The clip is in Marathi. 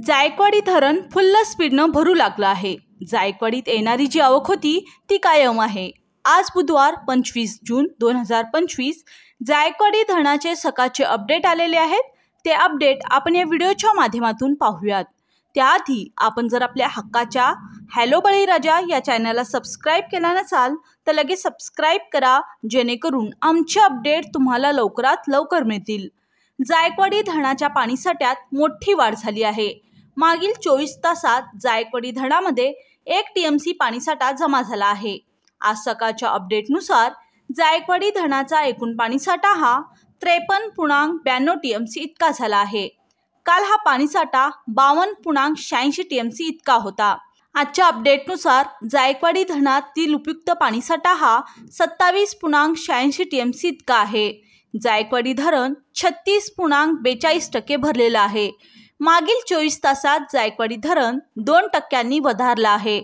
जायकवाडी धरण फुल्ल स्पीडनं भरू लागलं आहे। जायकवाडीत येणारी जी आवक होती ती कायम आहे। आज बुधवार 25 जून 2025 जायकवाडी धरणाचे सकाळचे अपडेट आलेले आहेत। ते अपडेट आपण या व्हिडिओच्या माध्यमातून पाहूयात। त्याआधी आपण जर आपल्या हक्काच्या हॅलो बळीराजा या चॅनलला सबस्क्राइब केला नसाल तर लगेच सबस्क्राइब करा, जेणेकरून आमचे अपडेट तुम्हाला लवकरात लवकर मिळतील। जायकवाडी धरणाच्या पाणीसाठ्यात मोठी वाढ झाली आहे। मागील 24 तासात जायकवाडी धरणामध्ये 1 टीएमसी पाणीसाठा जमा झाला आहे। आज सकाळच्या अपडेटनुसार जायकवाडी धरणाचा एकूण पाणीसाठा हा 53.92 टीएमसी इतका झाला आहे। काल हा पाणीसाठा 52.86 टीएमसी इतका होता। आजच्या अपडेटनुसार जायकवाडी धरणातील उपयुक्त पाणीसाठा हा 27.86 टीएमसी इतका आहे। जायकवाडी धरण 36.42% भरलेलं आहे। मागील 24 तासात जायकवाडी धरण 2% वधारलं आहे।